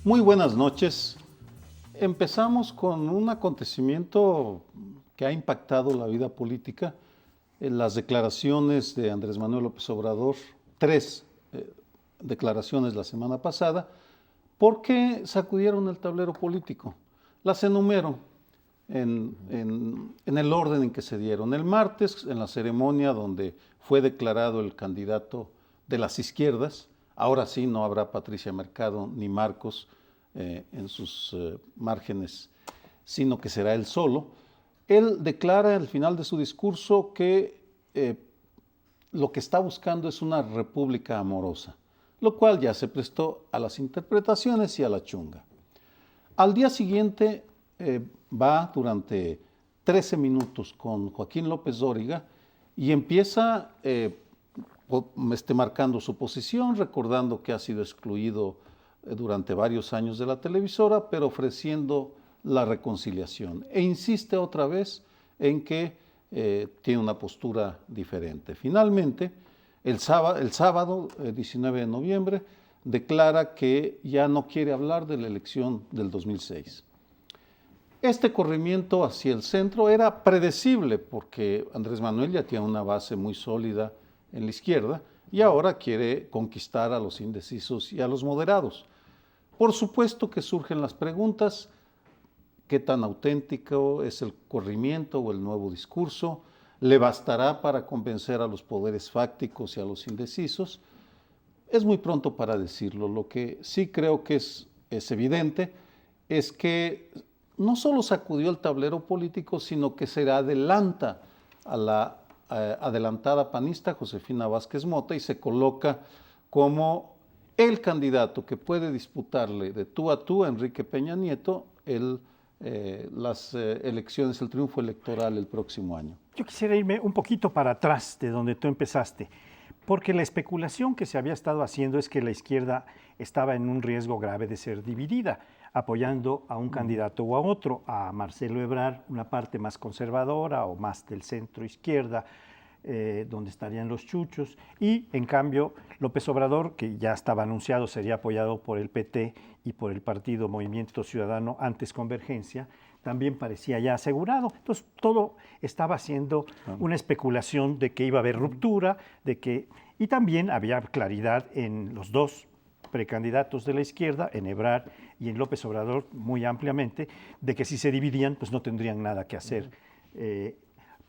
Muy buenas noches. Empezamos con un acontecimiento que ha impactado la vida política, las declaraciones de Andrés Manuel López Obrador, tres declaraciones la semana pasada, porque sacudieron el tablero político. Las enumero en el orden en que se dieron. El martes, en la ceremonia donde fue declarado el candidato de las izquierdas, ahora sí no habrá Patricia Mercado ni Marcos en sus márgenes, sino que será él solo. Él declara al final de su discurso que lo que está buscando es una república amorosa, lo cual ya se prestó a las interpretaciones y a la chunga. Al día siguiente va durante 13 minutos con Joaquín López Dóriga y empieza marcando su posición, recordando que ha sido excluido durante varios años de la televisora, pero ofreciendo la reconciliación. E insiste otra vez en que tiene una postura diferente. Finalmente, el sábado 19 de noviembre, declara que ya no quiere hablar de la elección del 2006. Este corrimiento hacia el centro era predecible porque Andrés Manuel ya tiene una base muy sólida en la izquierda y ahora quiere conquistar a los indecisos y a los moderados. Por supuesto que surgen las preguntas: ¿qué tan auténtico es el corrimiento o el nuevo discurso? ¿Le bastará para convencer a los poderes fácticos y a los indecisos? Es muy pronto para decirlo. Lo que sí creo que es evidente es que no solo sacudió el tablero político, sino que se adelanta a la adelantada panista Josefina Vázquez Mota y se coloca como el candidato que puede disputarle de tú a tú a Enrique Peña Nieto las elecciones, el triunfo electoral el próximo año. Yo quisiera irme un poquito para atrás de donde tú empezaste, porque la especulación que se había estado haciendo es que la izquierda estaba en un riesgo grave de ser dividida, apoyando a un candidato o a otro, a Marcelo Ebrard, una parte más conservadora o más del centro izquierda, donde estarían los chuchos, y en cambio López Obrador, que ya estaba anunciado, sería apoyado por el PT y por el partido Movimiento Ciudadano, antes Convergencia, también parecía ya asegurado. Entonces todo estaba siendo una especulación de que iba a haber ruptura, y también había claridad en los dos precandidatos de la izquierda, en Ebrard y en López Obrador, muy ampliamente, de que si se dividían, pues no tendrían nada que hacer.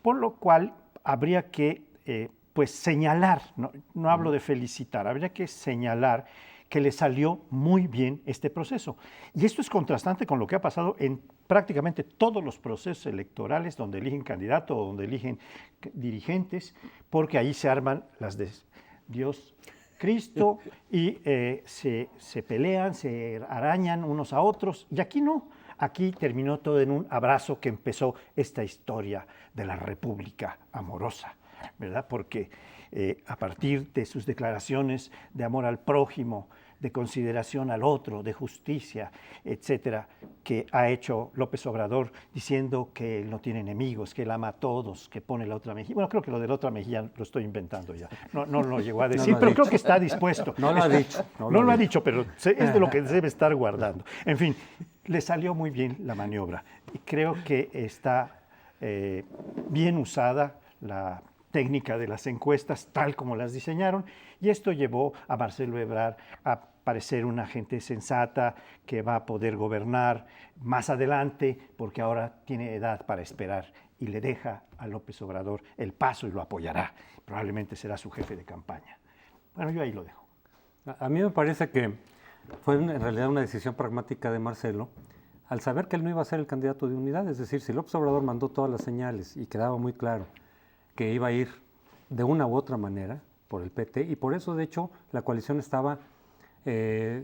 Por lo cual habría que pues señalar, no hablo de felicitar, habría que señalar que le salió muy bien este proceso. Y esto es contrastante con lo que ha pasado en prácticamente todos los procesos electorales donde eligen candidato o donde eligen dirigentes, porque ahí se arman las de Dios, Cristo, y se pelean, se arañan unos a otros, y aquí no. Aquí terminó todo en un abrazo que empezó esta historia de la República amorosa, ¿verdad? Porque a partir de sus declaraciones de amor al prójimo, de consideración al otro, de justicia, etcétera, que ha hecho López Obrador diciendo que él no tiene enemigos, que él ama a todos, que pone la otra mejilla. Bueno, creo que lo de la otra mejilla lo estoy inventando ya. No lo llegó a decir, pero creo que está dispuesto. No lo ha dicho. No lo ha dicho, pero es de lo que debe estar guardando. En fin, le salió muy bien la maniobra y creo que está bien usada la técnica de las encuestas tal como las diseñaron, y esto llevó a Marcelo Ebrard a parecer una gente sensata que va a poder gobernar más adelante porque ahora tiene edad para esperar, y le deja a López Obrador el paso y lo apoyará. Probablemente será su jefe de campaña. Bueno, yo ahí lo dejo. A mí me parece que fue en realidad una decisión pragmática de Marcelo, al saber que él no iba a ser el candidato de unidad. Es decir, si López Obrador mandó todas las señales y quedaba muy claro que iba a ir de una u otra manera por el PT, y por eso de hecho la coalición estaba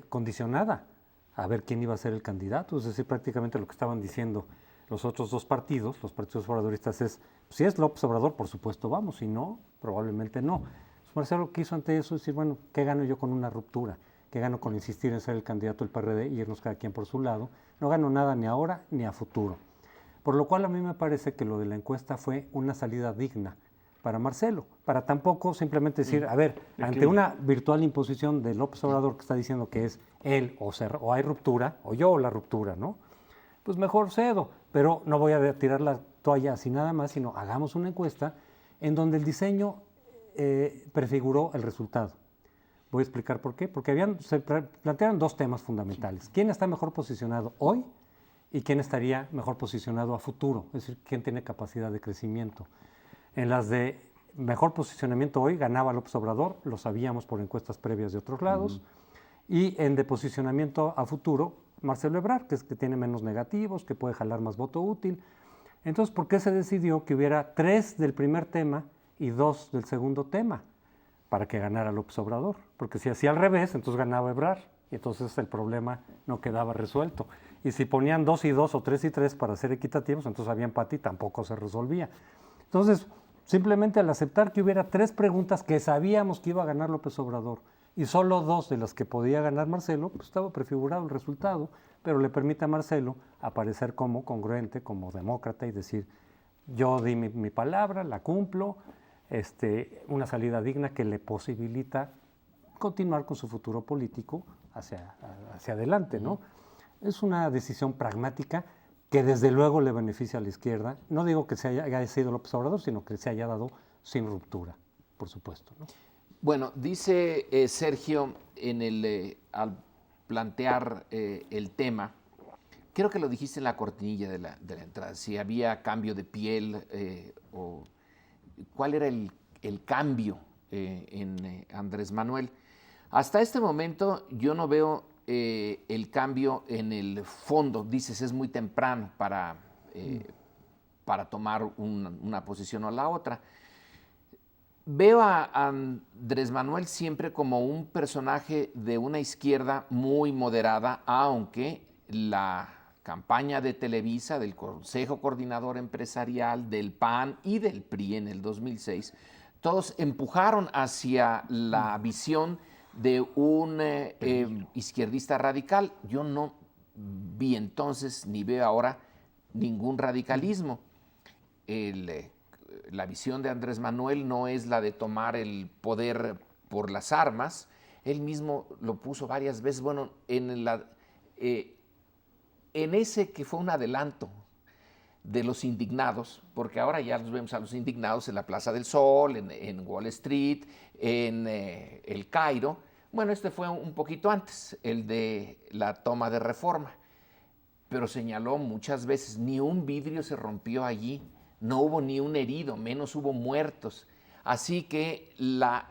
condicionada a ver quién iba a ser el candidato. Es decir, prácticamente lo que estaban diciendo los otros dos partidos, los partidos obradoristas, es: si es López Obrador, por supuesto vamos, si no, probablemente no. Marcelo quiso ante eso decir: bueno, ¿qué gano yo con una ruptura? ¿Qué gano con insistir en ser el candidato del PRD y irnos cada quien por su lado? No gano nada ni ahora ni a futuro. Por lo cual a mí me parece que lo de la encuesta fue una salida digna, para Marcelo, para tampoco simplemente decir, a ver, ante una virtual imposición de López Obrador que está diciendo que es él o hay ruptura, o yo o la ruptura, ¿no? Pues mejor cedo, pero no voy a tirar la toalla así nada más, sino hagamos una encuesta en donde el diseño prefiguró el resultado. Voy a explicar por qué. Porque se plantearon dos temas fundamentales. ¿Quién está mejor posicionado hoy y quién estaría mejor posicionado a futuro? Es decir, quién tiene capacidad de crecimiento. En las de mejor posicionamiento hoy ganaba López Obrador, lo sabíamos por encuestas previas de otros lados, y en de posicionamiento a futuro, Marcelo Ebrard, que es que tiene menos negativos, que puede jalar más voto útil. Entonces, ¿por qué se decidió que hubiera 3 del primer tema y 2 del segundo tema? Para que ganara López Obrador, porque si hacía al revés, entonces ganaba Ebrard, y entonces el problema no quedaba resuelto. Y si ponían 2 y 2 o 3 y 3 para ser equitativos, entonces había empate y tampoco se resolvía. Entonces, simplemente al aceptar que hubiera 3 preguntas que sabíamos que iba a ganar López Obrador, y solo 2 de las que podía ganar Marcelo, pues estaba prefigurado el resultado, pero le permite a Marcelo aparecer como congruente, como demócrata y decir, yo di mi palabra, la cumplo, una salida digna que le posibilita continuar con su futuro político hacia adelante, ¿no? Es una decisión pragmática que desde luego le beneficia a la izquierda. No digo que haya sido López Obrador, sino que se haya dado sin ruptura, por supuesto, ¿no? Bueno, dice Sergio al plantear el tema, creo que lo dijiste en la cortinilla de la entrada, si había cambio de piel o cuál era el cambio en Andrés Manuel. Hasta este momento yo no veo el cambio en el fondo. Dices, es muy temprano para tomar una posición o la otra. Veo a Andrés Manuel siempre como un personaje de una izquierda muy moderada, aunque la campaña de Televisa, del Consejo Coordinador Empresarial, del PAN y del PRI en el 2006, todos empujaron hacia la visión de un izquierdista radical. Yo no vi entonces, ni veo ahora, ningún radicalismo. La visión de Andrés Manuel no es la de tomar el poder por las armas. Él mismo lo puso varias veces, bueno, en ese que fue un adelanto de los indignados, porque ahora ya los vemos a los indignados en la Plaza del Sol, en Wall Street, en el Cairo. Bueno, este fue un poquito antes, el de la toma de Reforma, pero señaló muchas veces, ni un vidrio se rompió allí, no hubo ni un herido, menos hubo muertos. Así que la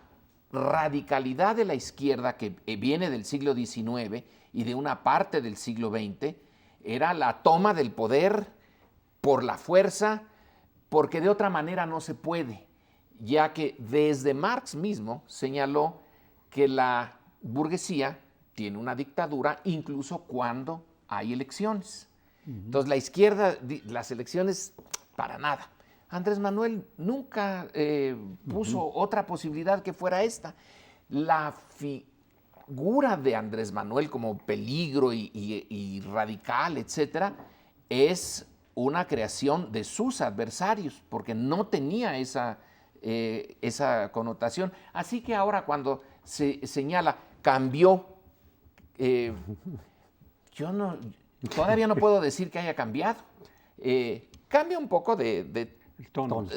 radicalidad de la izquierda, que viene del siglo XIX y de una parte del siglo XX, era la toma del poder por la fuerza, porque de otra manera no se puede, ya que desde Marx mismo señaló que la burguesía tiene una dictadura incluso cuando hay elecciones. Entonces la izquierda, las elecciones, para nada. Andrés Manuel nunca puso otra posibilidad que fuera esta. La figura de Andrés Manuel como peligro y radical, etcétera, es una creación de sus adversarios, porque no tenía esa connotación. Así que ahora cuando se señala, cambió, todavía no puedo decir que haya cambiado. Cambia un poco el tono.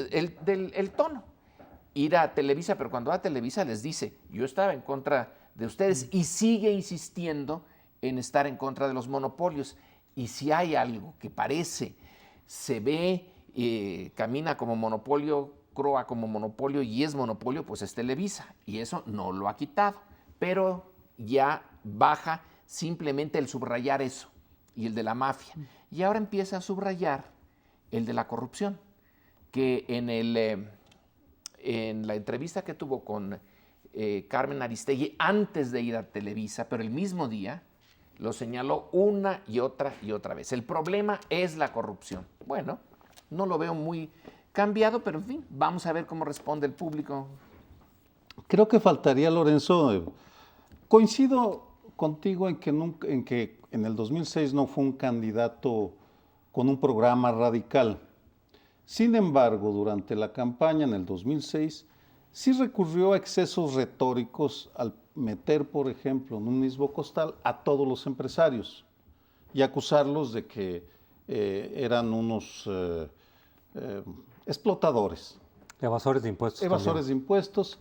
Ir a Televisa, pero cuando va a Televisa les dice, yo estaba en contra de ustedes, y sigue insistiendo en estar en contra de los monopolios. Y si hay algo que parece, se ve, camina como monopolio, croa como monopolio y es monopolio, pues es Televisa. Y eso no lo ha quitado. Pero ya baja simplemente el subrayar eso y el de la mafia. Y ahora empieza a subrayar el de la corrupción, que en la entrevista que tuvo con Carmen Aristegui antes de ir a Televisa, pero el mismo día, lo señaló una y otra vez. El problema es la corrupción. Bueno, no lo veo muy cambiado, pero en fin, vamos a ver cómo responde el público. Creo que faltaría, Lorenzo, coincido contigo en que en el 2006 no fue un candidato con un programa radical. Sin embargo, durante la campaña en el 2006, sí recurrió a excesos retóricos al meter, por ejemplo, en un mismo costal a todos los empresarios y acusarlos de que eran unos explotadores. Evasores de impuestos. Evasores de impuestos.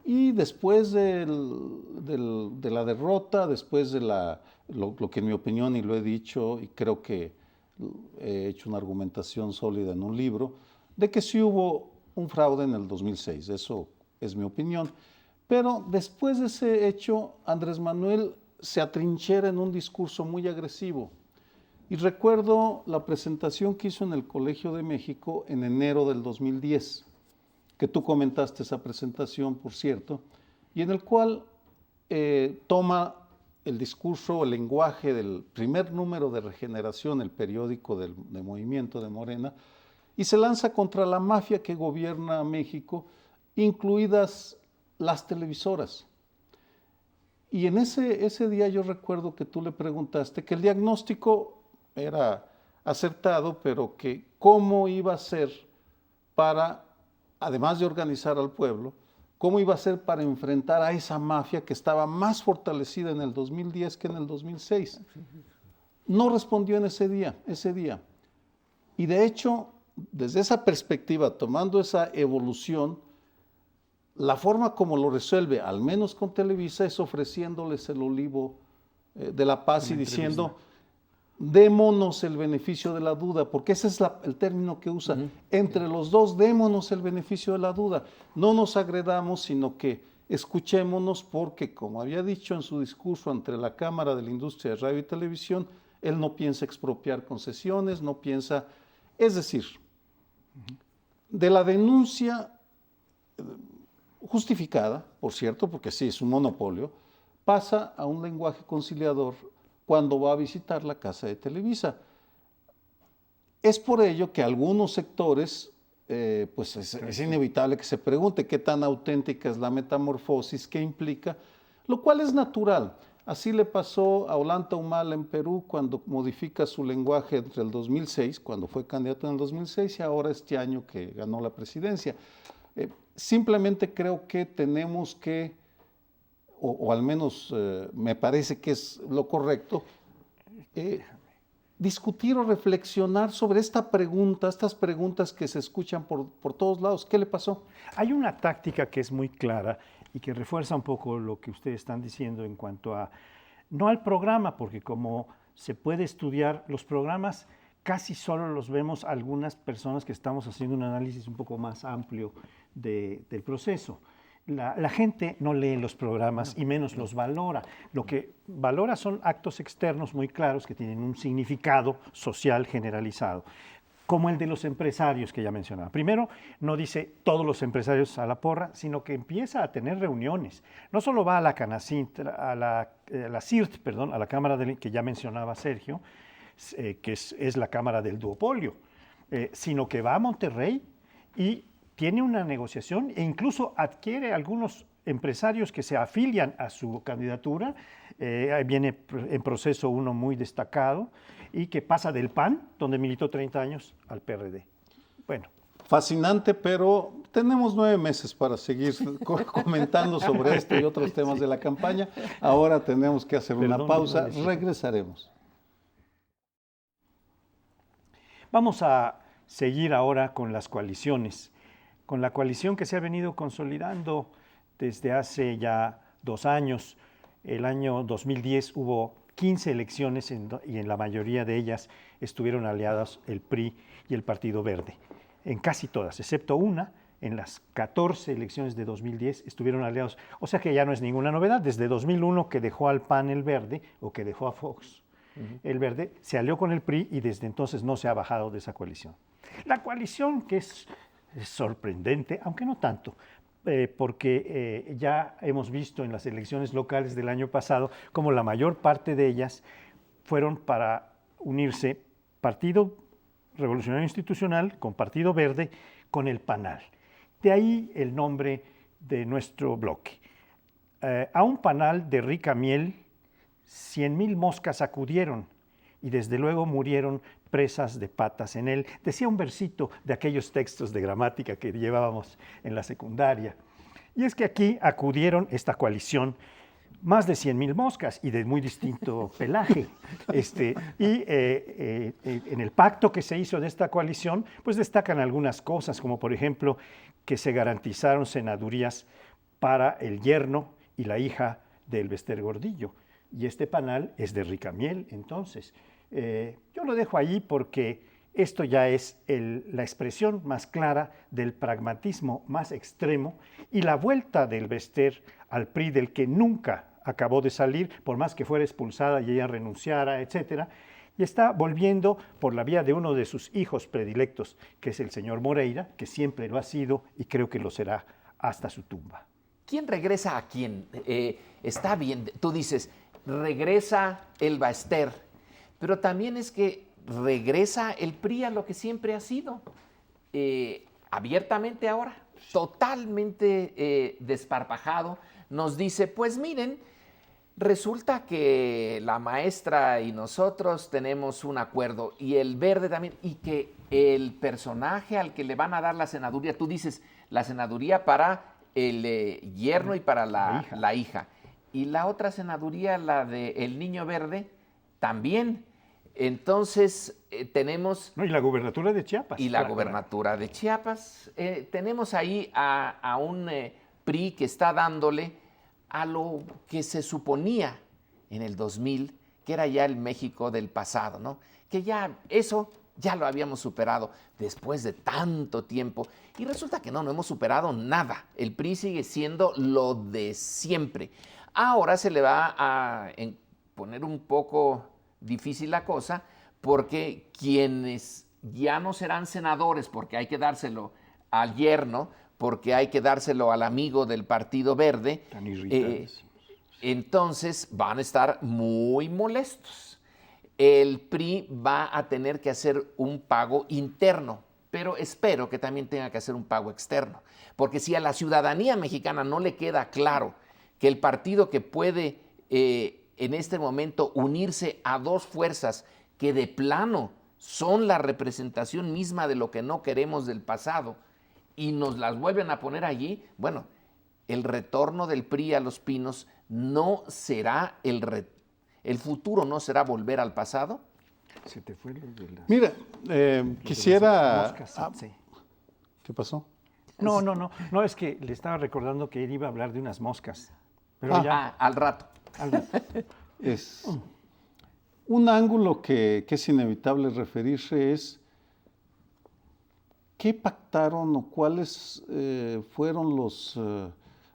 Y después de la derrota, después de lo que en mi opinión, y lo he dicho, y creo que he hecho una argumentación sólida en un libro, de que sí hubo un fraude en el 2006, eso es mi opinión. Pero después de ese hecho, Andrés Manuel se atrinchera en un discurso muy agresivo. Y recuerdo la presentación que hizo en el Colegio de México en enero del 2010, que tú comentaste esa presentación, por cierto, y en el cual toma el discurso, el lenguaje del primer número de Regeneración, el periódico de Movimiento de Morena, y se lanza contra la mafia que gobierna México, incluidas las televisoras. Y en ese día yo recuerdo que tú le preguntaste que el diagnóstico era acertado, pero que cómo iba a ser para, además de organizar al pueblo, cómo iba a ser para enfrentar a esa mafia que estaba más fortalecida en el 2010 que en el 2006. No respondió en ese día. Y de hecho, desde esa perspectiva, tomando esa evolución, la forma como lo resuelve, al menos con Televisa, es ofreciéndoles el olivo de la paz y diciendo, démonos el beneficio de la duda, porque ese es el término que usa. Entre los dos, démonos el beneficio de la duda. No nos agredamos, sino que escuchémonos, porque, como había dicho en su discurso ante la Cámara de la Industria de Radio y Televisión, él no piensa expropiar concesiones, no piensa... Es decir, de la denuncia justificada, por cierto, porque sí, es un monopolio, pasa a un lenguaje conciliador cuando va a visitar la casa de Televisa. Es por ello que algunos sectores, pues es inevitable que se pregunte qué tan auténtica es la metamorfosis, qué implica, lo cual es natural. Así le pasó a Ollanta Humala en Perú cuando modifica su lenguaje entre el 2006, cuando fue candidato en el 2006, y ahora este año que ganó la presidencia. Simplemente creo que tenemos que, o al menos me parece que es lo correcto, discutir o reflexionar sobre esta pregunta, estas preguntas que se escuchan por todos lados. ¿Qué le pasó? Hay una táctica que es muy clara y que refuerza un poco lo que ustedes están diciendo en cuanto a, no al programa, porque como se puede estudiar, los programas casi solo los vemos algunas personas que estamos haciendo un análisis un poco más amplio del proceso. La gente no lee los programas y menos los valora. Lo que valora son actos externos muy claros que tienen un significado social generalizado, como el de los empresarios que ya mencionaba. Primero, no dice todos los empresarios a la porra, sino que empieza a tener reuniones. No solo va a la a la CIRT, perdón, a la Cámara que ya mencionaba Sergio, que es la Cámara del Duopolio, sino que va a Monterrey y tiene una negociación e incluso adquiere algunos empresarios que se afilian a su candidatura. Viene en proceso uno muy destacado y que pasa del PAN, donde militó 30 años, al PRD. Bueno. Fascinante, pero tenemos 9 meses para seguir comentando sobre esto y otros temas de la campaña. Ahora tenemos que hacer una pausa. Regresaremos. Vamos a seguir ahora con las coaliciones, con la coalición que se ha venido consolidando desde hace ya 2 años. El año 2010 hubo 15 elecciones y en la mayoría de ellas estuvieron aliados el PRI y el Partido Verde. En casi todas, excepto una, en las 14 elecciones de 2010 estuvieron aliados. O sea que ya no es ninguna novedad. Desde 2001 que dejó al PAN el Verde o que dejó a Fox el Verde, se alió con el PRI y desde entonces no se ha bajado de esa coalición. La coalición que es sorprendente, aunque no tanto, porque ya hemos visto en las elecciones locales del año pasado como la mayor parte de ellas fueron para unirse Partido Revolucionario Institucional con Partido Verde con el PANAL. De ahí el nombre de nuestro bloque. A un panal de rica miel, 100,000 moscas acudieron y desde luego murieron presas de patas en él. Decía un versito de aquellos textos de gramática que llevábamos en la secundaria. Y es que aquí acudieron esta coalición más de 100,000 moscas y de muy distinto pelaje. En el pacto que se hizo de esta coalición, pues destacan algunas cosas, como por ejemplo que se garantizaron senadurías para el yerno y la hija del Bester Gordillo. Y este panal es de Ricamiel, entonces. Yo lo dejo allí porque esto ya es la expresión más clara del pragmatismo más extremo y la vuelta del Bester al PRI, del que nunca acabó de salir, por más que fuera expulsada y ella renunciara, etcétera, y está volviendo por la vía de uno de sus hijos predilectos, que es el señor Moreira, que siempre lo ha sido y creo que lo será hasta su tumba. ¿Quién regresa a quién? Está bien, tú dices, regresa el Bester, pero también es que regresa el PRI a lo que siempre ha sido, abiertamente ahora, totalmente desparpajado. Nos dice, pues miren, resulta que la maestra y nosotros tenemos un acuerdo, y el Verde también, y que el personaje al que le van a dar la senaduría, tú dices, la senaduría para el yerno y para la hija, y la otra senaduría, la del Niño Verde, también. Entonces tenemos... No, y la gubernatura de Chiapas. Y la gubernatura de Chiapas. Tenemos ahí a un PRI que está dándole a lo que se suponía en el 2000, que era ya el México del pasado, ¿no? Que ya eso ya lo habíamos superado después de tanto tiempo. Y resulta que no hemos superado nada. El PRI sigue siendo lo de siempre. Ahora se le va a poner un poco difícil la cosa, porque quienes ya no serán senadores, porque hay que dárselo al yerno, porque hay que dárselo al amigo del Partido Verde, entonces van a estar muy molestos. El PRI va a tener que hacer un pago interno, pero espero que también tenga que hacer un pago externo, porque si a la ciudadanía mexicana no le queda claro que el partido que puede en este momento unirse a dos fuerzas que de plano son la representación misma de lo que no queremos del pasado y nos las vuelven a poner allí, bueno, el retorno del PRI a Los Pinos no será el futuro no será volver al pasado. Se te fue lo de las... Mira, quisiera... moscas, sí. ¿Qué pasó? No, es que le estaba recordando que él iba a hablar de unas moscas. Pero ya... al rato. Es un ángulo que es inevitable referirse es qué pactaron o cuáles fueron los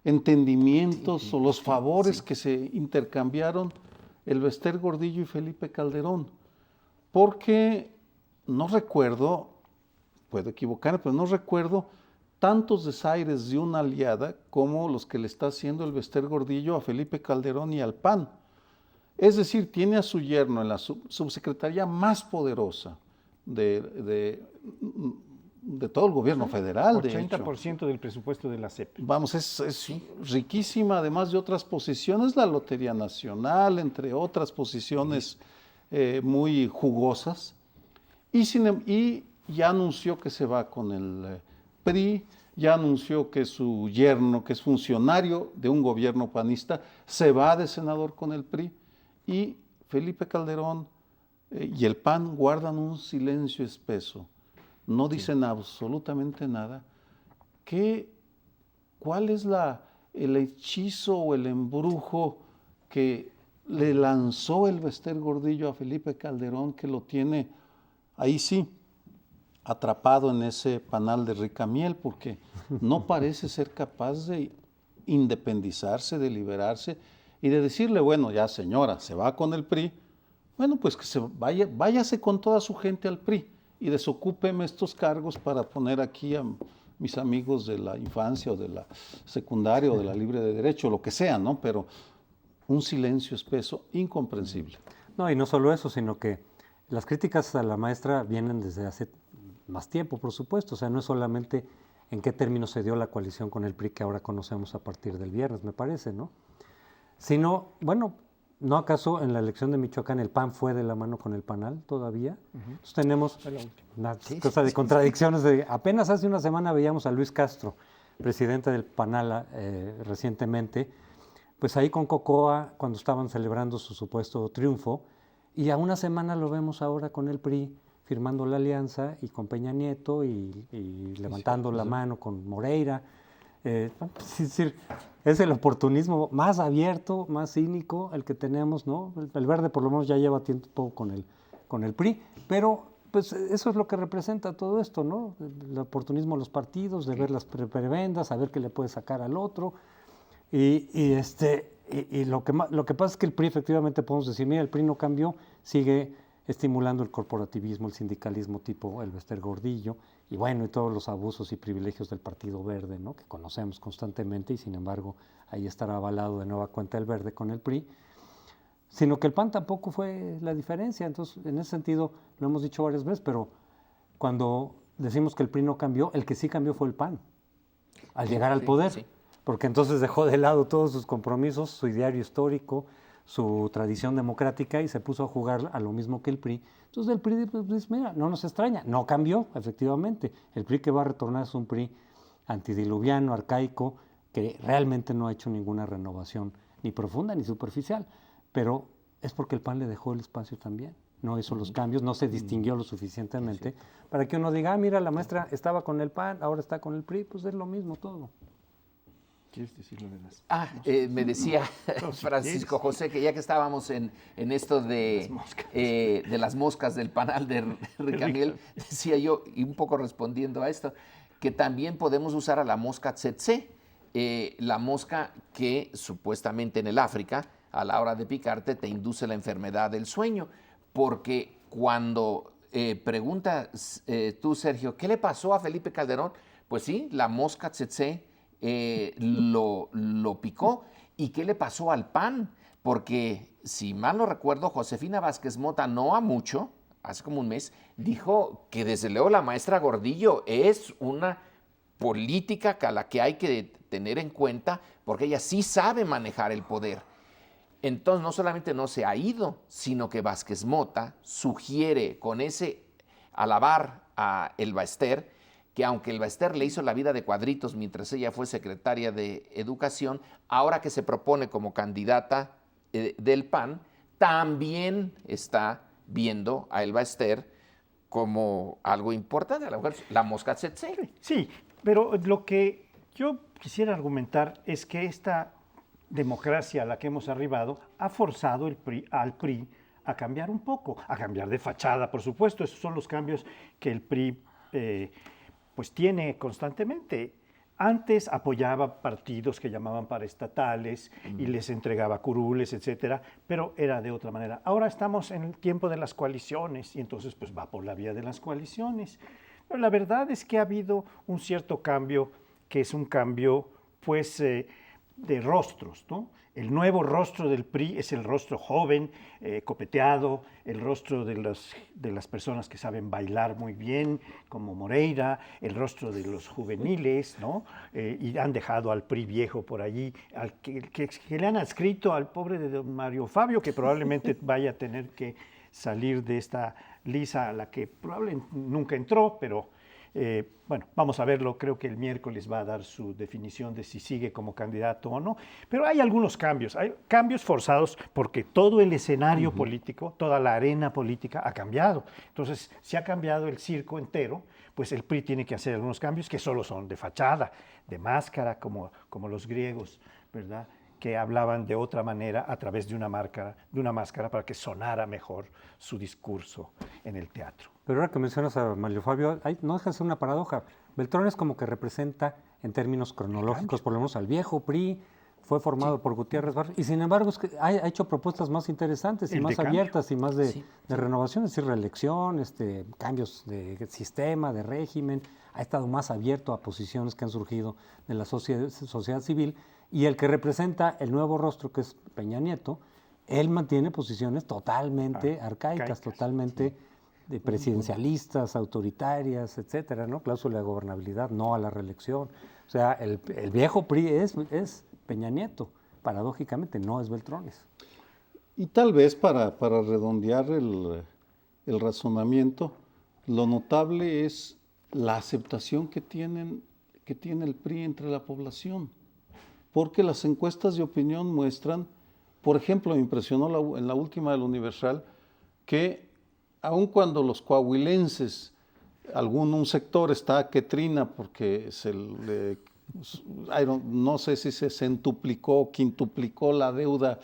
entendimientos o los favores que se intercambiaron el Bester Gordillo y Felipe Calderón. Porque no recuerdo, puedo equivocarme, pero no recuerdo tantos desaires de una aliada como los que le está haciendo el Bester Gordillo a Felipe Calderón y al PAN. Es decir, tiene a su yerno en la subsecretaría más poderosa de todo el gobierno federal, 80% del presupuesto de la CEP. Vamos, es riquísima, además de otras posiciones, la Lotería Nacional, entre otras posiciones muy jugosas, y ya anunció que se va con el PRI, ya anunció que su yerno, que es funcionario de un gobierno panista, se va de senador con el PRI, y Felipe Calderón y el PAN guardan un silencio espeso, no dicen absolutamente nada. ¿Cuál es el hechizo o el embrujo que le lanzó el Bester Gordillo a Felipe Calderón, que lo tiene ahí sí atrapado en ese panal de Ricamiel, porque no parece ser capaz de independizarse, de liberarse y de decirle, bueno, ya señora, se va con el PRI, bueno, pues que váyase con toda su gente al PRI y desocúpeme estos cargos para poner aquí a mis amigos de la infancia o de la secundaria o de la libre de derecho, lo que sea, ¿no? Pero un silencio espeso, incomprensible. No, y no solo eso, sino que las críticas a la maestra vienen desde hace más tiempo, por supuesto. O sea, no es solamente en qué términos se dio la coalición con el PRI que ahora conocemos a partir del viernes, me parece, ¿no? Sino, bueno, ¿no acaso en la elección de Michoacán el PAN fue de la mano con el PANAL todavía? Entonces tenemos una cosa de contradicciones. Apenas hace una semana veíamos a Luis Castro, presidente del PANAL recientemente, pues ahí con Cocoa cuando estaban celebrando su supuesto triunfo, y a una semana lo vemos ahora con el PRI firmando la alianza y con Peña Nieto y levantando la mano con Moreira. Es decir, es el oportunismo más abierto, más cínico el que tenemos, ¿no? El Verde por lo menos ya lleva tiempo con el PRI, pero pues eso es lo que representa todo esto, ¿no? El oportunismo de los partidos, de ver las prebendas, saber qué le puede sacar al otro. Y lo que pasa es que el PRI efectivamente podemos decir, mira, el PRI no cambió, sigue estimulando el corporativismo, el sindicalismo tipo Elbester Gordillo, y bueno, y todos los abusos y privilegios del Partido Verde, ¿no? Que conocemos constantemente, y sin embargo ahí estará avalado de nueva cuenta el Verde con el PRI, sino que el PAN tampoco fue la diferencia. Entonces, en ese sentido, lo hemos dicho varias veces, pero cuando decimos que el PRI no cambió, el que sí cambió fue el PAN, al llegar al poder, porque entonces dejó de lado todos sus compromisos, su ideario histórico, su tradición democrática, y se puso a jugar a lo mismo que el PRI. Entonces el PRI, pues mira, no nos extraña, no cambió, efectivamente. El PRI que va a retornar es un PRI antidiluviano, arcaico, que realmente no ha hecho ninguna renovación, ni profunda ni superficial, pero es porque el PAN le dejó el espacio también. No hizo los cambios, no se distinguió lo suficientemente para que uno diga, mira, la maestra estaba con el PAN, ahora está con el PRI, pues es lo mismo todo. ¿Quieres decirlo de las me decía Francisco José que ya que estábamos en esto de las moscas del panal de Ricamiel, decía yo, y un poco respondiendo a esto, que también podemos usar a la mosca tsetse, la mosca que supuestamente en el África, a la hora de picarte, te induce la enfermedad del sueño, porque cuando preguntas tú, Sergio, ¿qué le pasó a Felipe Calderón? Pues sí, la mosca tsetse lo picó. ¿Y qué le pasó al PAN? Porque, si mal no recuerdo, Josefina Vázquez Mota no ha mucho, hace como un mes, dijo que desde luego la maestra Gordillo es una política a la que hay que tener en cuenta, porque ella sí sabe manejar el poder. Entonces, no solamente no se ha ido, sino que Vázquez Mota sugiere con ese alabar a Elba Ester, que aunque Elba Ester le hizo la vida de cuadritos mientras ella fue secretaria de Educación, ahora que se propone como candidata del PAN, también está viendo a Elba Ester como algo importante, a lo mejor la mosca tsetse. Sí, pero lo que yo quisiera argumentar es que esta democracia a la que hemos arribado ha forzado al PRI a cambiar un poco, a cambiar de fachada, por supuesto. Esos son los cambios que el PRI pues tiene constantemente. Antes apoyaba partidos que llamaban paraestatales y les entregaba curules, etcétera, pero era de otra manera. Ahora estamos en el tiempo de las coaliciones y entonces pues va por la vía de las coaliciones. Pero la verdad es que ha habido un cierto cambio, que es un cambio pues de rostros, ¿no? El nuevo rostro del PRI es el rostro joven, copeteado, el rostro de las personas que saben bailar muy bien, como Moreira, el rostro de los juveniles, ¿no? Y han dejado al PRI viejo por allí, que le han adscrito al pobre de don Mario Fabio, que probablemente vaya a tener que salir de esta lisa a la que probablemente nunca entró, pero bueno, vamos a verlo, creo que el miércoles va a dar su definición de si sigue como candidato o no, pero hay algunos cambios, hay cambios forzados porque todo el escenario político, toda la arena política ha cambiado. Entonces, si ha cambiado el circo entero, pues el PRI tiene que hacer algunos cambios que solo son de fachada, de máscara, como los griegos, ¿verdad?, que hablaban de otra manera a través de una máscara para que sonara mejor su discurso en el teatro. Pero ahora que mencionas a Mario Fabio, no deja de ser una paradoja. Beltrones como que representa en términos cronológicos, por lo menos al viejo PRI, fue formado por Gutiérrez Barrios, y sin embargo es que ha hecho propuestas más interesantes y más abiertas y más de renovación, es decir, reelección, cambios de sistema, de régimen, ha estado más abierto a posiciones que han surgido de la sociedad civil, y el que representa el nuevo rostro, que es Peña Nieto, él mantiene posiciones totalmente arcaicas, totalmente presidencialistas, autoritarias, etcétera, ¿no? Cláusula de gobernabilidad, no a la reelección. O sea, el viejo PRI es Peña Nieto, paradójicamente, no es Beltrones. Y tal vez para redondear el razonamiento, lo notable es la aceptación que tiene el PRI entre la población, porque las encuestas de opinión muestran, por ejemplo, me impresionó en la última del Universal, que aun cuando los coahuilenses, un sector está que trina porque no sé si se centuplicó o quintuplicó la deuda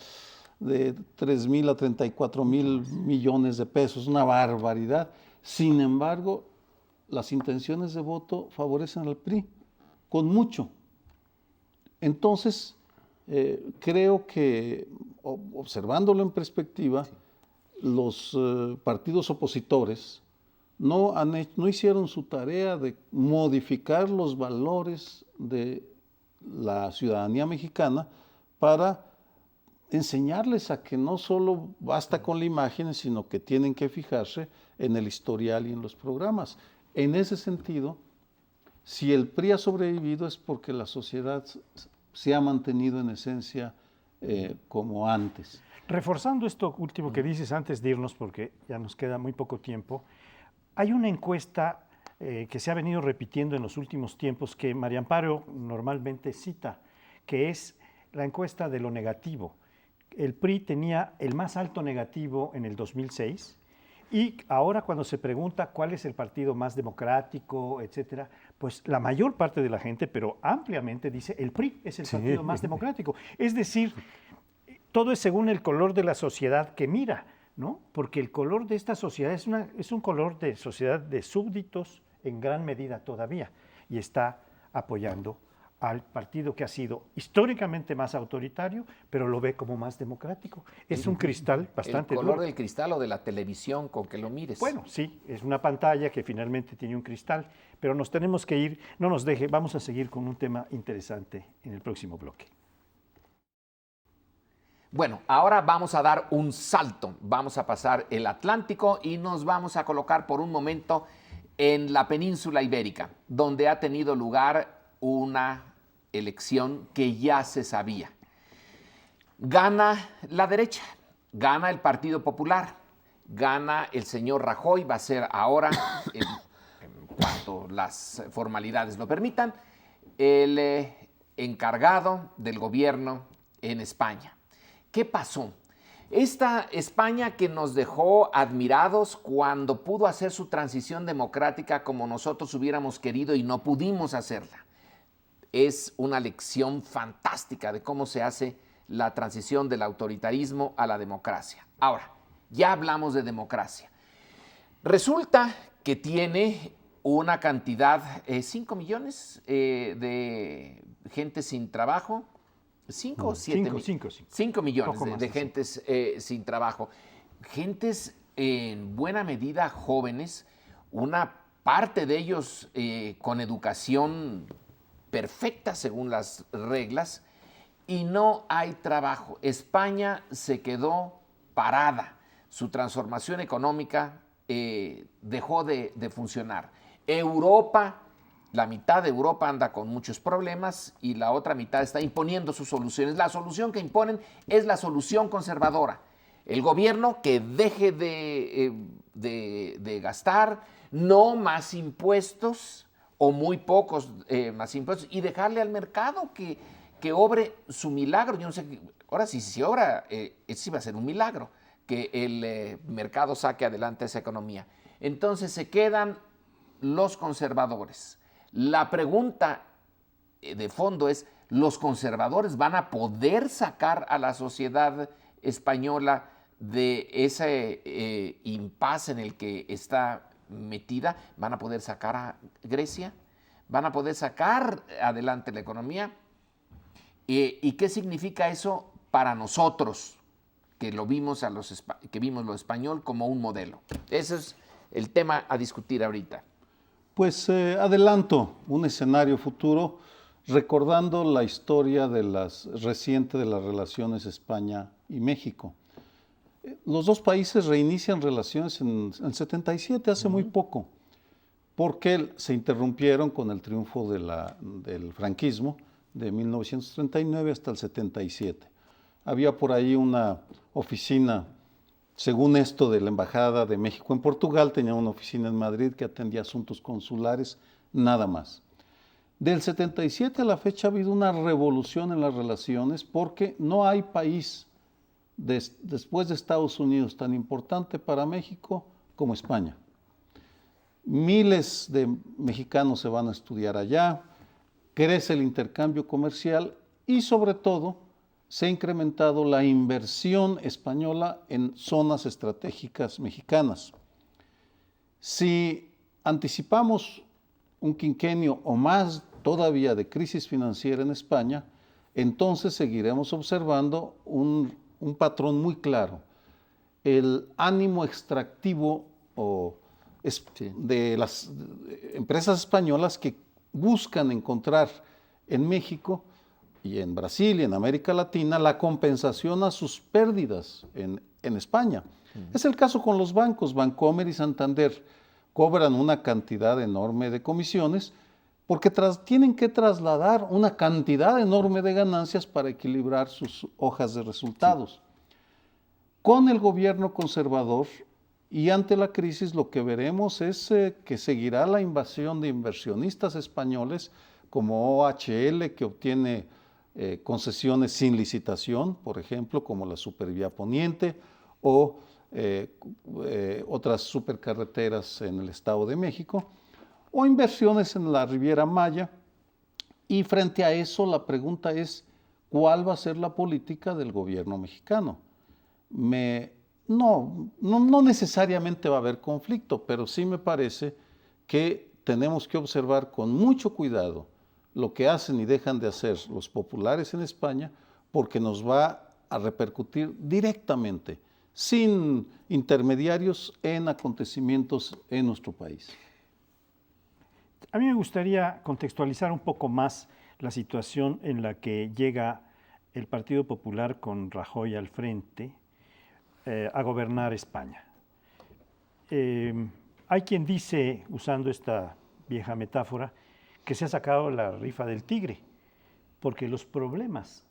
de 3,000 a 34,000 millones de pesos, una barbaridad. Sin embargo, las intenciones de voto favorecen al PRI, con mucho. Entonces, creo que, observándolo en perspectiva, los partidos opositores no hicieron su tarea de modificar los valores de la ciudadanía mexicana para enseñarles a que no solo basta con la imagen, sino que tienen que fijarse en el historial y en los programas. En ese sentido, si el PRI ha sobrevivido es porque la sociedad se ha mantenido en esencia como antes. Reforzando esto último que dices antes de irnos, porque ya nos queda muy poco tiempo, hay una encuesta que se ha venido repitiendo en los últimos tiempos que María Amparo normalmente cita, que es la encuesta de lo negativo. El PRI tenía el más alto negativo en el 2006 y ahora cuando se pregunta cuál es el partido más democrático, etcétera, pues la mayor parte de la gente, pero ampliamente dice el PRI es el partido más democrático. Es decir, todo es según el color de la sociedad que mira, ¿no? Porque el color de esta sociedad es un color de sociedad de súbditos en gran medida todavía y está apoyando al partido que ha sido históricamente más autoritario, pero lo ve como más democrático. Es un cristal bastante duro. ¿El color duro del cristal o de la televisión con que lo mires? Bueno, sí, es una pantalla que finalmente tiene un cristal, pero nos tenemos que ir, no nos deje, vamos a seguir con un tema interesante en el próximo bloque. Bueno, ahora vamos a dar un salto, vamos a pasar el Atlántico y nos vamos a colocar por un momento en la península ibérica, donde ha tenido lugar una elección que ya se sabía. Gana la derecha, gana el Partido Popular, gana el señor Rajoy, va a ser ahora, en cuanto las formalidades lo permitan, el encargado del gobierno en España. ¿Qué pasó? Esta España que nos dejó admirados cuando pudo hacer su transición democrática como nosotros hubiéramos querido y no pudimos hacerla. Es una lección fantástica de cómo se hace la transición del autoritarismo a la democracia. Ahora, ya hablamos de democracia. Resulta que tiene una cantidad, 5 millones de gente sin trabajo, 5 o 7 millones. 5 millones de gentes sin trabajo. Gentes en buena medida jóvenes, una parte de ellos con educación perfecta según las reglas, y no hay trabajo. España se quedó parada. Su transformación económica dejó de funcionar. Europa, la mitad de Europa anda con muchos problemas y la otra mitad está imponiendo sus soluciones. La solución que imponen es la solución conservadora. El gobierno que deje de gastar, no más impuestos o muy pocos más impuestos y dejarle al mercado que obre su milagro. Yo no sé, ahora sí, si obra, sí va a ser un milagro, que el mercado saque adelante esa economía. Entonces se quedan los conservadores. La pregunta de fondo es, ¿los conservadores van a poder sacar a la sociedad española de ese impasse en el que está metida? ¿Van a poder sacar a Grecia? ¿Van a poder sacar adelante la economía? ¿Y qué significa eso para nosotros, que vimos lo español como un modelo? Ese es el tema a discutir ahorita. Pues adelanto un escenario futuro recordando la historia reciente de las relaciones España y México. Los dos países reinician relaciones en 77, hace muy poco, porque se interrumpieron con el triunfo del franquismo de 1939 hasta el 77. había por ahí una oficina, según esto de la Embajada de México en Portugal, tenía una oficina en Madrid que atendía asuntos consulares, nada más. Del 77 a la fecha ha habido una revolución en las relaciones porque no hay país después de Estados Unidos tan importante para México como España. Miles de mexicanos se van a estudiar allá, crece el intercambio comercial y sobre todo se ha incrementado la inversión española en zonas estratégicas mexicanas. Si anticipamos un quinquenio o más todavía de crisis financiera en España, entonces seguiremos observando un patrón muy claro. El ánimo extractivo de las empresas españolas que buscan encontrar en México y en Brasil y en América Latina la compensación a sus pérdidas en España. Es el caso con los bancos. Bancomer y Santander cobran una cantidad enorme de comisiones porque tienen que trasladar una cantidad enorme de ganancias para equilibrar sus hojas de resultados. Con el gobierno conservador y ante la crisis lo que veremos es que seguirá la invasión de inversionistas españoles como OHL, que obtiene concesiones sin licitación, por ejemplo, como la Supervía Poniente o otras supercarreteras en el Estado de México, o inversiones en la Riviera Maya. Y frente a eso la pregunta es, ¿cuál va a ser la política del gobierno mexicano? No necesariamente va a haber conflicto, pero sí me parece que tenemos que observar con mucho cuidado lo que hacen y dejan de hacer los populares en España, porque nos va a repercutir directamente, sin intermediarios, en acontecimientos en nuestro país. A mí me gustaría contextualizar un poco más la situación en la que llega el Partido Popular con Rajoy al frente a gobernar España. Hay quien dice, usando esta vieja metáfora, que se ha sacado la rifa del tigre, porque los problemas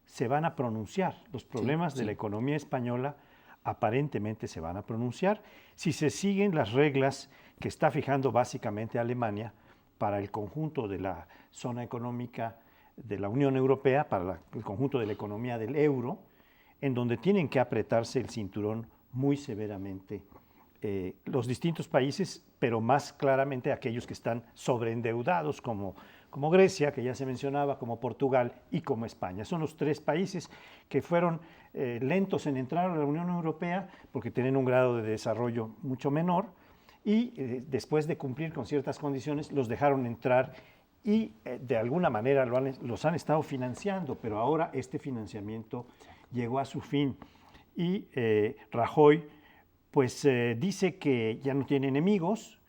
se van a pronunciar, los problemas de la economía española aparentemente se van a pronunciar si se siguen las reglas que está fijando básicamente Alemania para el conjunto de la zona económica de la Unión Europea, para el conjunto de la economía del euro, en donde tienen que apretarse el cinturón muy severamente los distintos países, pero más claramente aquellos que están sobreendeudados, como Grecia, que ya se mencionaba, como Portugal y como España. Son los tres países que fueron lentos en entrar a la Unión Europea porque tienen un grado de desarrollo mucho menor y después de cumplir con ciertas condiciones los dejaron entrar y de alguna manera los han estado financiando, pero ahora este financiamiento llegó a su fin y Rajoy pues dice que ya no tiene enemigos,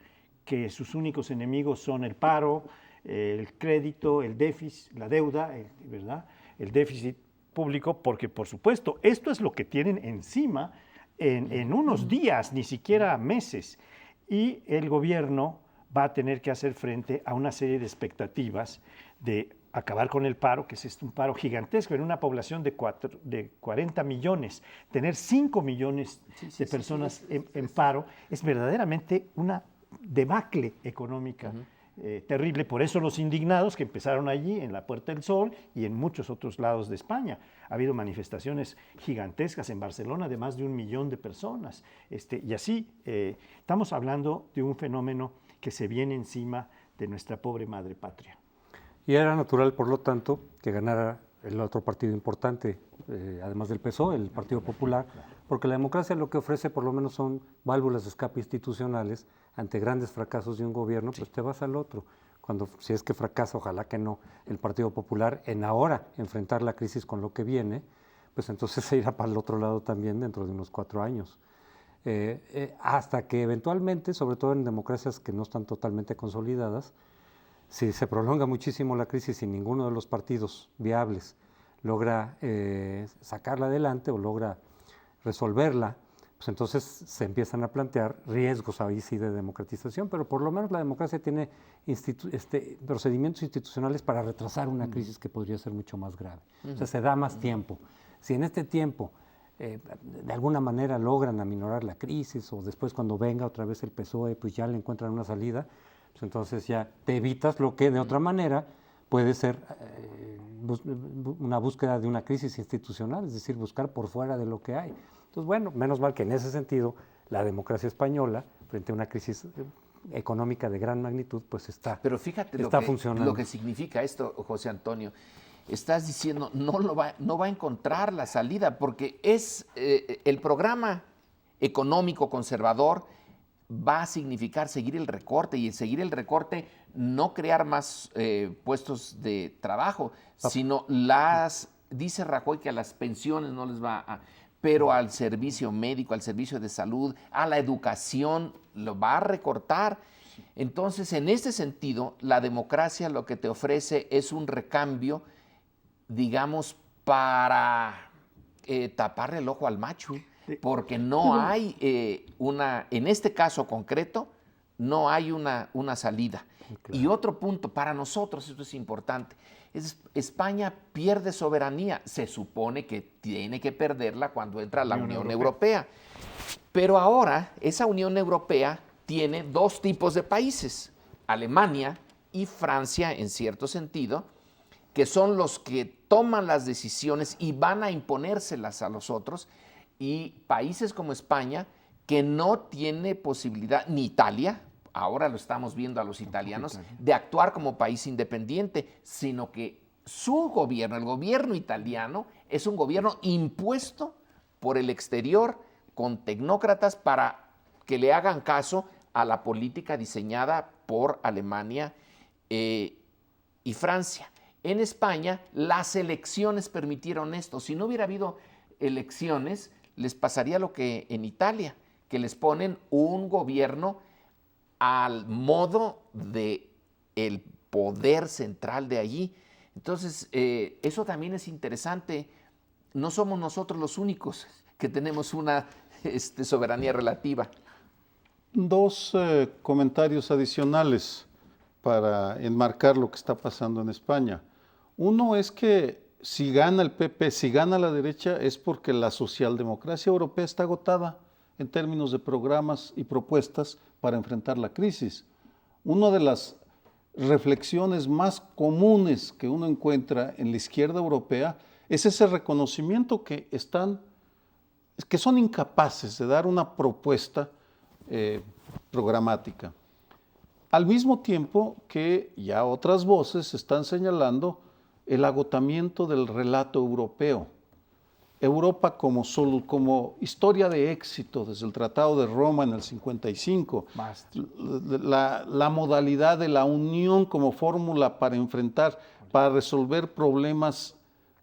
que sus únicos enemigos son el paro, el crédito, el déficit, la deuda, ¿verdad? El déficit público, porque por supuesto esto es lo que tienen encima en unos días, ni siquiera meses, y el gobierno va a tener que hacer frente a una serie de expectativas de acabar con el paro, que es un paro gigantesco en una población de 40 millones. Tener 5 millones de personas en paro es verdaderamente una debacle económica terrible. Por eso los indignados que empezaron allí en la Puerta del Sol y en muchos otros lados de España. Ha habido manifestaciones gigantescas en Barcelona de más de 1 millón de personas. Y así estamos hablando de un fenómeno que se viene encima de nuestra pobre madre patria. Y era natural, por lo tanto, que ganara el otro partido importante, además del PSOE, el Partido Popular, porque la democracia lo que ofrece por lo menos son válvulas de escape institucionales ante grandes fracasos de un gobierno, pues te vas al otro. Si es que fracasa, ojalá que no, el Partido Popular en ahora enfrentar la crisis con lo que viene, pues entonces se irá para el otro lado también dentro de unos 4 años. Hasta que eventualmente, sobre todo en democracias que no están totalmente consolidadas, si se prolonga muchísimo la crisis y ninguno de los partidos viables logra sacarla adelante o logra resolverla, pues entonces se empiezan a plantear riesgos ahí sí de democratización, pero por lo menos la democracia tiene procedimientos institucionales para retrasar una crisis que podría ser mucho más grave. O sea, se da más tiempo. Si en este tiempo de alguna manera logran aminorar la crisis o después cuando venga otra vez el PSOE, pues ya le encuentran una salida, pues entonces ya te evitas lo que de otra manera puede ser una búsqueda de una crisis institucional, es decir, buscar por fuera de lo que hay. Entonces, bueno, menos mal que en ese sentido la democracia española, frente a una crisis económica de gran magnitud, pues está, pero fíjate funcionando. Lo que significa esto, José Antonio. Estás diciendo, no va a encontrar la salida, porque es el programa económico conservador va a significar seguir el recorte, y el seguir el recorte no crear más puestos de trabajo, sino dice Rajoy que a las pensiones no les va a, pero al servicio médico, al servicio de salud, a la educación, lo va a recortar. Entonces, en este sentido, la democracia lo que te ofrece es un recambio, digamos, para taparle el ojo al macho, porque no hay en este caso concreto, no hay una salida. Claro. Y otro punto, para nosotros, esto es importante, España pierde soberanía, se supone que tiene que perderla cuando entra a la Unión Europea. Pero ahora esa Unión Europea tiene dos tipos de países, Alemania y Francia en cierto sentido, que son los que toman las decisiones y van a imponérselas a los otros, y países como España, que no tiene posibilidad, ni Italia, ahora lo estamos viendo a los italianos, de actuar como país independiente, sino que su gobierno, el gobierno italiano, es un gobierno impuesto por el exterior con tecnócratas para que le hagan caso a la política diseñada por Alemania y Francia. En España, las elecciones permitieron esto. Si no hubiera habido elecciones, les pasaría lo que en Italia, que les ponen un gobierno al modo del poder central de allí. Entonces, eso también es interesante. No somos nosotros los únicos que tenemos una soberanía relativa. Dos comentarios adicionales para enmarcar lo que está pasando en España. Uno es que si gana el PP, si gana la derecha, es porque la socialdemocracia europea está agotada en términos de programas y propuestas para enfrentar la crisis. Una de las reflexiones más comunes que uno encuentra en la izquierda europea es ese reconocimiento que son incapaces de dar una propuesta programática. Al mismo tiempo que ya otras voces están señalando el agotamiento del relato europeo. Europa como historia de éxito desde el Tratado de Roma en el 55, la modalidad de la unión como fórmula para resolver problemas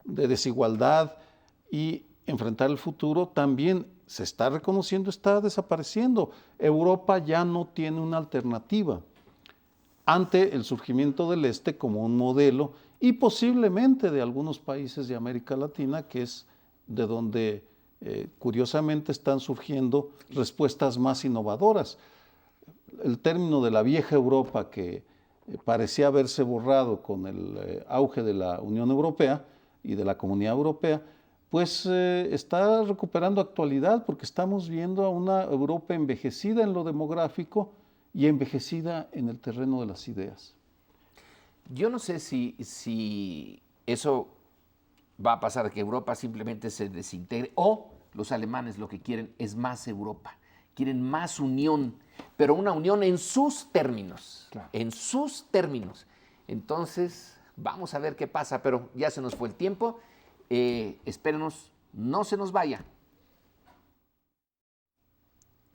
de desigualdad y enfrentar el futuro, también se está reconociendo, está desapareciendo. Europa ya no tiene una alternativa ante el surgimiento del Este como un modelo, y posiblemente de algunos países de América Latina, que es de donde curiosamente están surgiendo respuestas más innovadoras. El término de la vieja Europa, que parecía haberse borrado con el auge de la Unión Europea y de la Comunidad Europea, pues está recuperando actualidad, porque estamos viendo a una Europa envejecida en lo demográfico y envejecida en el terreno de las ideas. Yo no sé si eso va a pasar, que Europa simplemente se desintegre, o los alemanes lo que quieren es más Europa, quieren más unión, pero una unión en sus términos, claro. En sus términos. Entonces, vamos a ver qué pasa, pero ya se nos fue el tiempo, espérenos, no se nos vaya.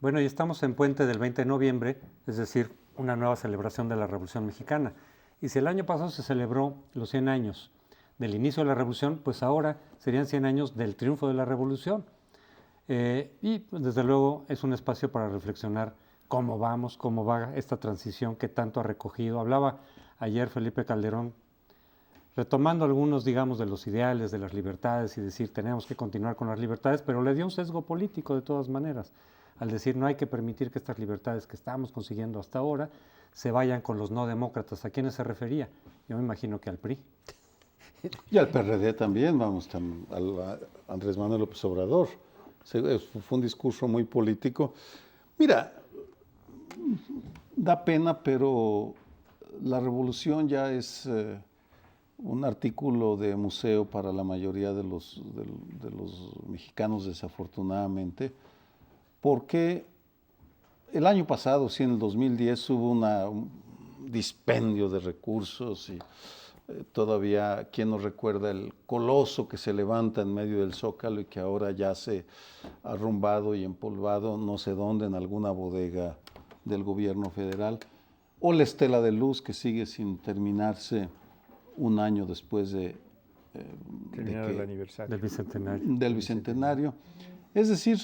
Bueno, y estamos en puente del 20 de noviembre, es decir, una nueva celebración de la Revolución Mexicana. Y si el año pasado se celebró los 100 años del inicio de la Revolución, pues ahora serían 100 años del triunfo de la Revolución. Y pues, desde luego es un espacio para reflexionar cómo vamos, cómo va esta transición que tanto ha recogido. Hablaba ayer Felipe Calderón, retomando algunos, digamos, de los ideales, de las libertades, y decir, tenemos que continuar con las libertades, pero le dio un sesgo político de todas maneras, al decir, no hay que permitir que estas libertades que estamos consiguiendo hasta ahora se vayan con los no demócratas. ¿A quiénes se refería? Yo me imagino que al PRI. Y al PRD también, vamos, Andrés Manuel López Obrador. Fue un discurso muy político. Mira, da pena, pero la revolución ya es un artículo de museo para la mayoría de los mexicanos, desafortunadamente, porque el año pasado, sí, en el 2010, hubo un dispendio de recursos y todavía, ¿quién nos recuerda el coloso que se levanta en medio del Zócalo y que ahora ya se ha arrumbado y empolvado no sé dónde, en alguna bodega del gobierno federal? O la estela de luz que sigue sin terminarse un año después terminar el aniversario del Bicentenario. Es decir,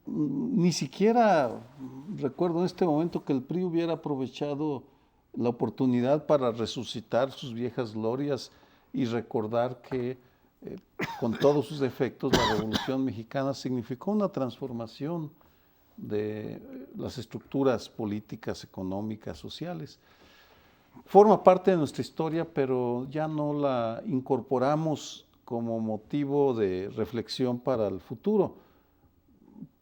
ni siquiera recuerdo en este momento que el PRI hubiera aprovechado la oportunidad para resucitar sus viejas glorias y recordar que con todos sus defectos la Revolución Mexicana significó una transformación de las estructuras políticas, económicas, sociales. Forma parte de nuestra historia, pero ya no la incorporamos como motivo de reflexión para el futuro,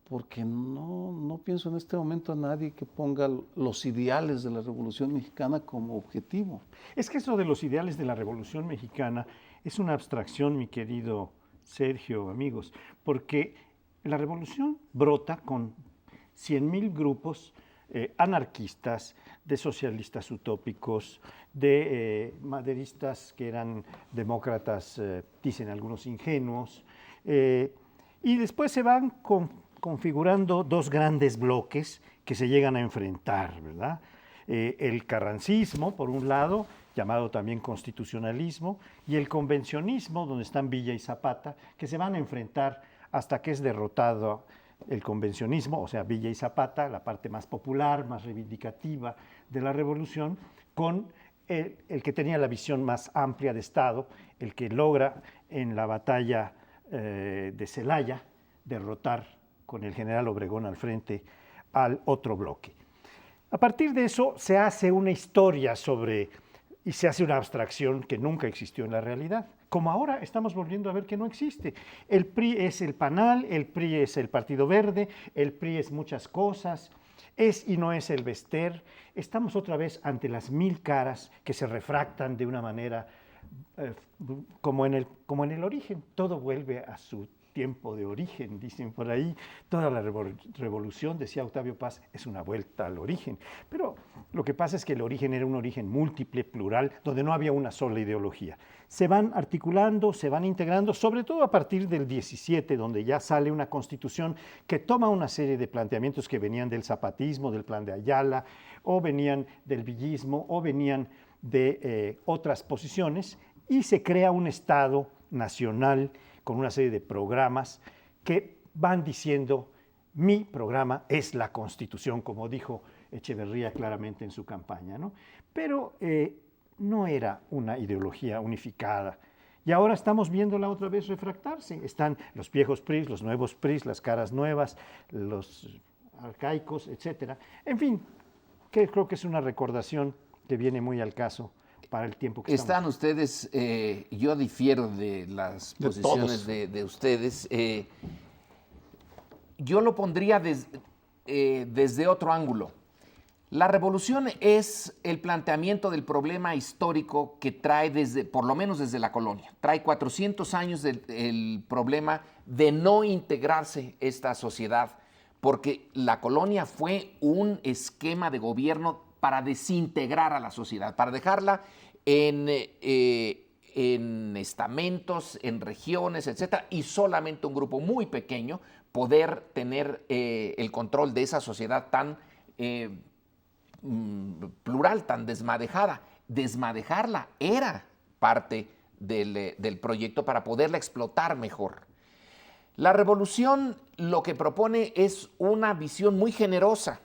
porque no pienso en este momento a nadie que ponga los ideales de la Revolución Mexicana como objetivo. Es que eso de los ideales de la Revolución Mexicana es una abstracción, mi querido Sergio, amigos, porque la revolución brota con 100,000 grupos anarquistas, de socialistas utópicos, de maderistas que eran demócratas, dicen algunos ingenuos, y después se van configurando dos grandes bloques que se llegan a enfrentar, ¿verdad? El carrancismo, por un lado, llamado también constitucionalismo, y el convencionismo, donde están Villa y Zapata, que se van a enfrentar hasta que es derrotado el convencionismo, o sea, Villa y Zapata, la parte más popular, más reivindicativa de la revolución, con el que tenía la visión más amplia de Estado, el que logra en la batalla de Celaya derrotar con el general Obregón al frente al otro bloque. A partir de eso se hace una historia y se hace una abstracción que nunca existió en la realidad, como ahora estamos volviendo a ver que no existe. El PRI es el PANAL, el PRI es el Partido Verde, el PRI es muchas cosas, es y no es el Bester. Estamos otra vez ante las 1000 caras que se refractan de una manera como en el origen. Todo vuelve a su tiempo de origen, dicen por ahí. Toda la revolución, decía Octavio Paz, es una vuelta al origen. Pero lo que pasa es que el origen era un origen múltiple, plural, donde no había una sola ideología. Se van articulando, se van integrando, sobre todo a partir del 17, donde ya sale una constitución que toma una serie de planteamientos que venían del zapatismo, del plan de Ayala, o venían del villismo, o venían de otras posiciones, y se crea un Estado nacional con una serie de programas que van diciendo, mi programa es la Constitución, como dijo Echeverría claramente en su campaña, ¿no? Pero no era una ideología unificada. Y ahora estamos viéndola otra vez refractarse. Están los viejos PRIs, los nuevos PRIs, las caras nuevas, los arcaicos, etcétera. En fin, que creo que es una recordación que viene muy al caso para el tiempo que están estamos. ustedes, yo difiero de las posiciones de ustedes. Yo lo pondría desde otro ángulo. La revolución es el planteamiento del problema histórico que trae por lo menos desde la colonia. Trae 400 años del problema de no integrarse esta sociedad, porque la colonia fue un esquema de gobierno para desintegrar a la sociedad, para dejarla en estamentos, en regiones, etcétera, y solamente un grupo muy pequeño poder tener el control de esa sociedad tan plural, tan desmadejada. Desmadejarla era parte del proyecto para poderla explotar mejor. La revolución lo que propone es una visión muy generosa.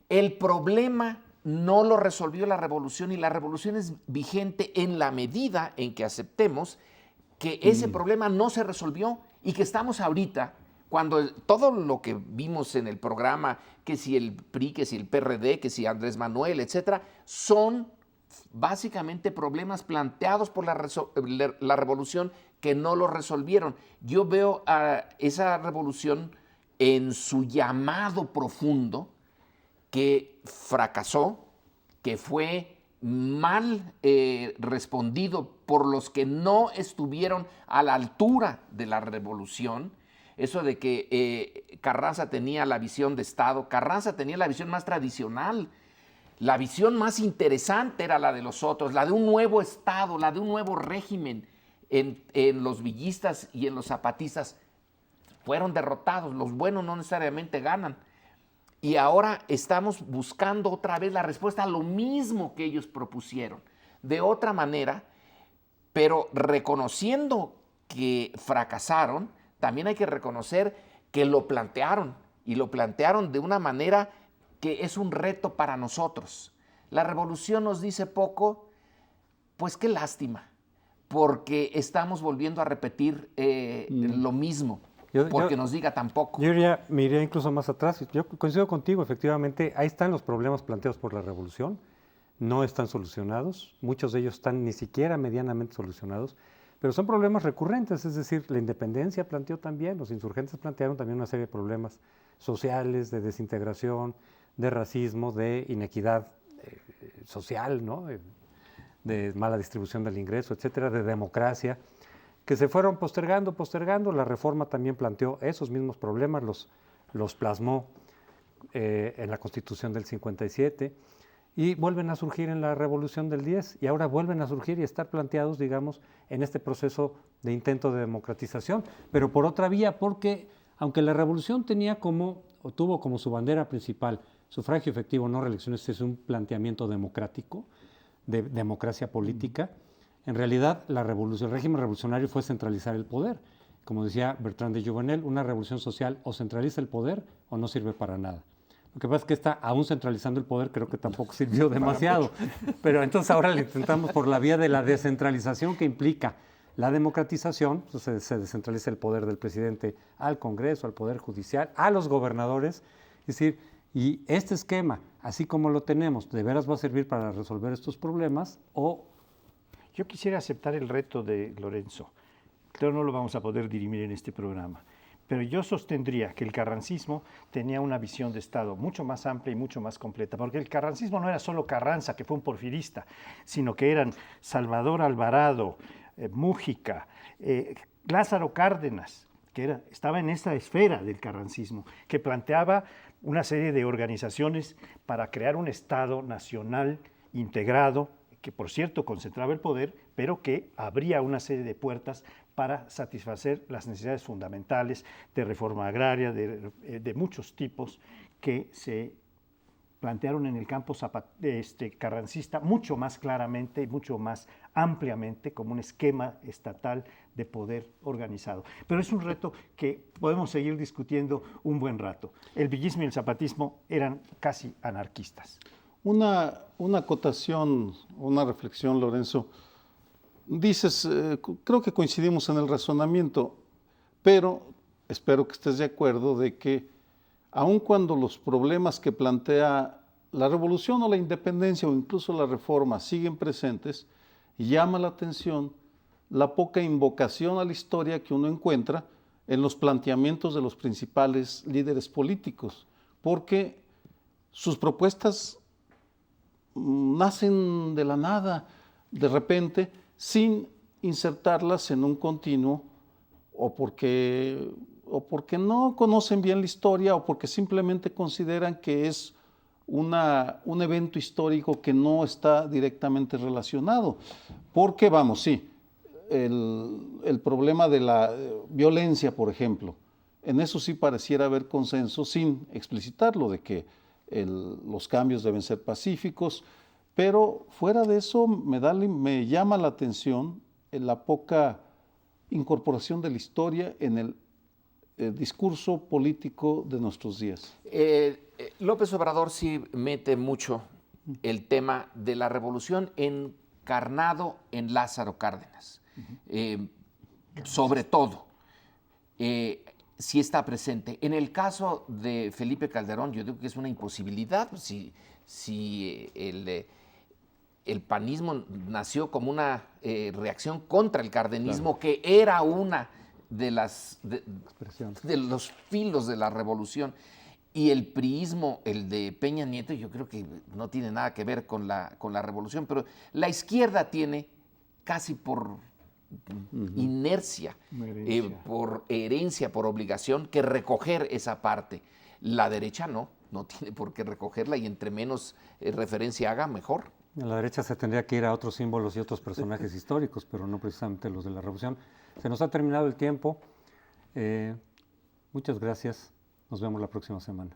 El problema no lo resolvió la revolución, y la revolución es vigente en la medida en que aceptemos que ese problema no se resolvió y que estamos ahorita, cuando todo lo que vimos en el programa, que si el PRI, que si el PRD, que si Andrés Manuel, etcétera, son básicamente problemas planteados por la revolución que no lo resolvieron. Yo veo a esa revolución en su llamado profundo, que fracasó, que fue mal respondido por los que no estuvieron a la altura de la revolución. Eso de que Carranza tenía la visión de Estado, Carranza tenía la visión más tradicional. La visión más interesante era la de los otros, la de un nuevo Estado, la de un nuevo régimen. En los villistas y en los zapatistas fueron derrotados, los buenos no necesariamente ganan. Y ahora estamos buscando otra vez la respuesta a lo mismo que ellos propusieron, de otra manera, pero reconociendo que fracasaron, también hay que reconocer que lo plantearon, y lo plantearon de una manera que es un reto para nosotros. La revolución nos dice poco, pues qué lástima, porque estamos volviendo a repetir lo mismo, porque nos diga tan poco. Yo me iría incluso más atrás. Yo coincido contigo, efectivamente, ahí están los problemas planteados por la revolución, no están solucionados, muchos de ellos están ni siquiera medianamente solucionados, pero son problemas recurrentes, es decir, la independencia planteó también, los insurgentes plantearon también una serie de problemas sociales, de desintegración, de racismo, de inequidad social, ¿no? De mala distribución del ingreso, etcétera, de democracia, que se fueron postergando. La reforma también planteó esos mismos problemas, los plasmó en la Constitución del 57 y vuelven a surgir en la Revolución del 10 y ahora vuelven a surgir y estar planteados, digamos, en este proceso de intento de democratización, pero por otra vía, porque aunque la Revolución tuvo como su bandera principal sufragio efectivo, no reelecciones, es un planteamiento democrático, de democracia política. En realidad, el régimen revolucionario fue centralizar el poder. Como decía Bertrand de Jouvenel, una revolución social o centraliza el poder o no sirve para nada. Lo que pasa es que aún centralizando el poder, creo que tampoco sirvió demasiado. Pero entonces ahora le intentamos por la vía de la descentralización que implica la democratización, pues se descentraliza el poder del presidente al Congreso, al Poder Judicial, a los gobernadores. Es decir, y este esquema, así como lo tenemos, ¿de veras va a servir para resolver estos problemas o...? Yo quisiera aceptar el reto de Lorenzo. Claro, no lo vamos a poder dirimir en este programa, pero yo sostendría que el carrancismo tenía una visión de Estado mucho más amplia y mucho más completa, porque el carrancismo no era solo Carranza, que fue un porfirista, sino que eran Salvador Alvarado, Mújica, Lázaro Cárdenas, que estaba en esa esfera del carrancismo, que planteaba una serie de organizaciones para crear un Estado nacional integrado, que por cierto concentraba el poder, pero que abría una serie de puertas para satisfacer las necesidades fundamentales de reforma agraria, de muchos tipos que se plantearon en el campo carrancista mucho más claramente y mucho más ampliamente como un esquema estatal de poder organizado. Pero es un reto que podemos seguir discutiendo un buen rato. El villismo y el zapatismo eran casi anarquistas. Una acotación, una reflexión, Lorenzo. Dices, creo que coincidimos en el razonamiento, pero espero que estés de acuerdo de que aun cuando los problemas que plantea la revolución o la independencia o incluso la reforma siguen presentes, llama la atención la poca invocación a la historia que uno encuentra en los planteamientos de los principales líderes políticos, porque sus propuestas nacen de la nada, de repente, sin insertarlas en un continuo, o porque no conocen bien la historia, o porque simplemente consideran que es un evento histórico que no está directamente relacionado. Porque, vamos, sí, el problema de la violencia, por ejemplo, en eso sí pareciera haber consenso, sin explicitarlo, de que los cambios deben ser pacíficos, pero fuera de eso me llama la atención la poca incorporación de la historia en el discurso político de nuestros días. López Obrador sí mete mucho el tema de la revolución encarnado en Lázaro Cárdenas, sobre todo. Sí está presente. En el caso de Felipe Calderón, yo digo que es una imposibilidad. Si el panismo nació como una reacción contra el cardenismo, que era una de los filos de la revolución. Y el priismo, el de Peña Nieto, yo creo que no tiene nada que ver con la revolución, pero la izquierda tiene casi por inercia, por herencia, por obligación, que recoger esa parte. La derecha no tiene por qué recogerla, y entre menos referencia haga, mejor. A la derecha se tendría que ir a otros símbolos y otros personajes históricos, pero no precisamente los de la revolución. Se nos ha terminado el tiempo. Muchas gracias. Nos vemos la próxima semana.